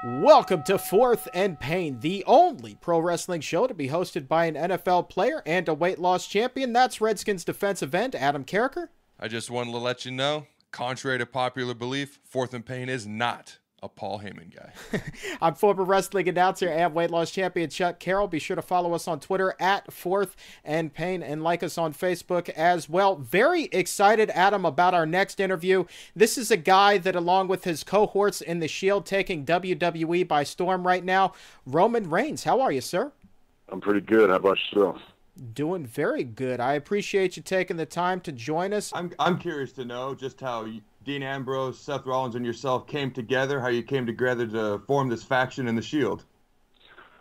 Welcome to Fourth and Pain, the only pro wrestling show to be hosted by an NFL player and a weight loss champion. That's Redskins defensive end Adam Carricker. I just wanted to let you know, contrary to popular belief, Fourth and Pain is not a Paul Heyman guy. I'm former wrestling announcer and weight loss champion Chuck Carroll. Be sure to follow us on Twitter at Fourth and Pain and like us on Facebook as well. Very excited, Adam, about our next interview. This is a guy that, along with his cohorts in the Shield, taking WWE by storm right now. Roman Reigns, how are you, sir? I'm pretty good. How about yourself? Doing very good. I appreciate you taking the time to join us. I'm curious to know just how Dean Ambrose, Seth Rollins, and yourself came together, how you came together to form this faction in the Shield.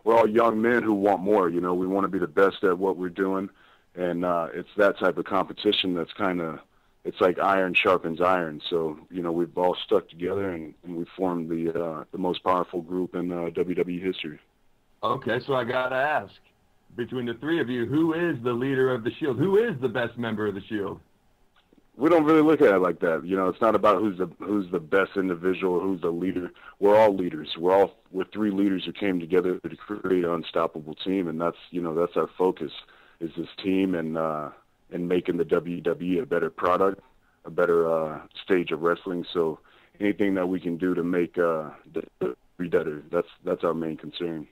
We're all young men who want more. You know, we want to be the best at what we're doing, and it's that type of competition that's it's like iron sharpens iron. So, you know, we've all stuck together, and we formed the most powerful group in WWE history. Okay, so I got to ask, between the three of you, who is the leader of the Shield? Who is the best member of the Shield? We don't really look at it like that. You know, it's not about who's the best individual, who's the leader. We're all leaders. We're three leaders who came together to create an unstoppable team, and that's our focus, is this team and making the WWE a better product, a better stage of wrestling. So anything that we can do to make the better, that's our main concern.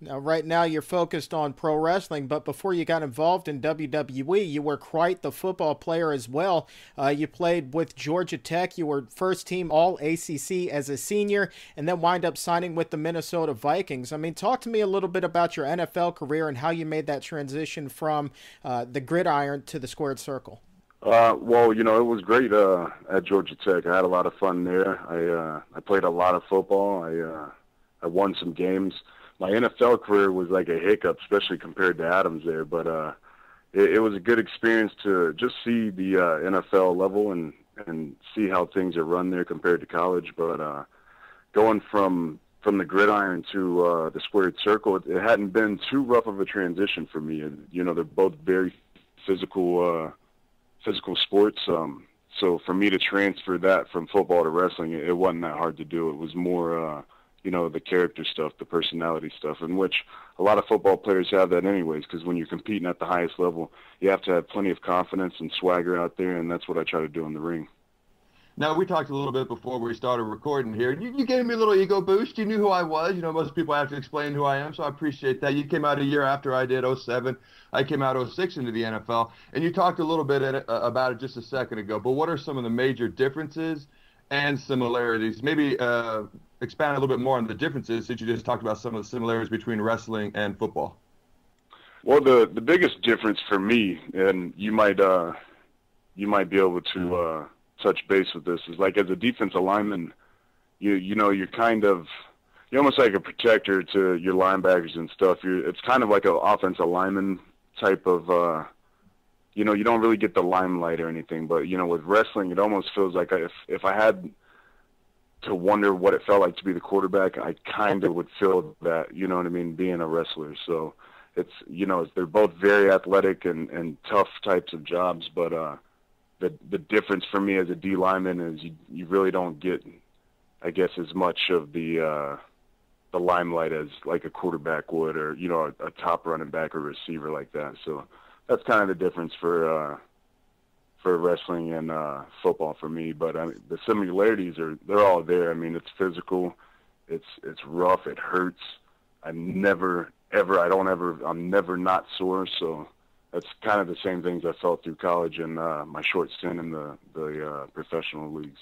Now, right now, you're focused on pro wrestling, but before you got involved in WWE, you were quite the football player as well. You played with Georgia Tech. You were first-team All-ACC as a senior, and then wind up signing with the Minnesota Vikings. I mean, talk to me a little bit about your NFL career and how you made that transition from the gridiron to the squared circle. Well, you know, it was great at Georgia Tech. I had a lot of fun there. I played a lot of football. I won some games. My NFL career was like a hiccup, especially compared to Adam's there. But it was a good experience to just see the NFL level and see how things are run there compared to college. But going from the gridiron to the squared circle, it hadn't been too rough of a transition for me. You know, they're both very physical sports. So for me to transfer that from football to wrestling, it wasn't that hard to do. It was more you know, the character stuff, the personality stuff, in which a lot of football players have that anyways, because when you're competing at the highest level, you have to have plenty of confidence and swagger out there, and that's what I try to do in the ring. Now, we talked a little bit before we started recording here. You gave me a little ego boost. You knew who I was. You know, most people have to explain who I am, so I appreciate that. You came out a year after I did, 07. I came out 06 into the NFL, and you talked a little bit about it just a second ago, but what are some of the major differences and similarities? Maybe expand a little bit more on the differences, since you just talked about some of the similarities between wrestling and football. Well, the biggest difference for me, and you might be able to touch base with this, is like as a defensive lineman, you know, you're almost like a protector to your linebackers and stuff. It's kind of like an offensive lineman type of you know, you don't really get the limelight or anything, but, you know, with wrestling, it almost feels like if I had to wonder what it felt like to be the quarterback, I kind of would feel that, you know what I mean, being a wrestler. So it's, you know, they're both very athletic and tough types of jobs, but the difference for me as a D lineman is you really don't get, I guess, as much of the limelight as like a quarterback would, or, you know, a top running back or receiver like that. So that's kind of the difference for wrestling and football for me. But I mean, the similarities they're all there. I mean, it's physical, it's rough, it hurts. I'm never not sore. So that's kind of the same things I felt through college and my short stint in the professional leagues.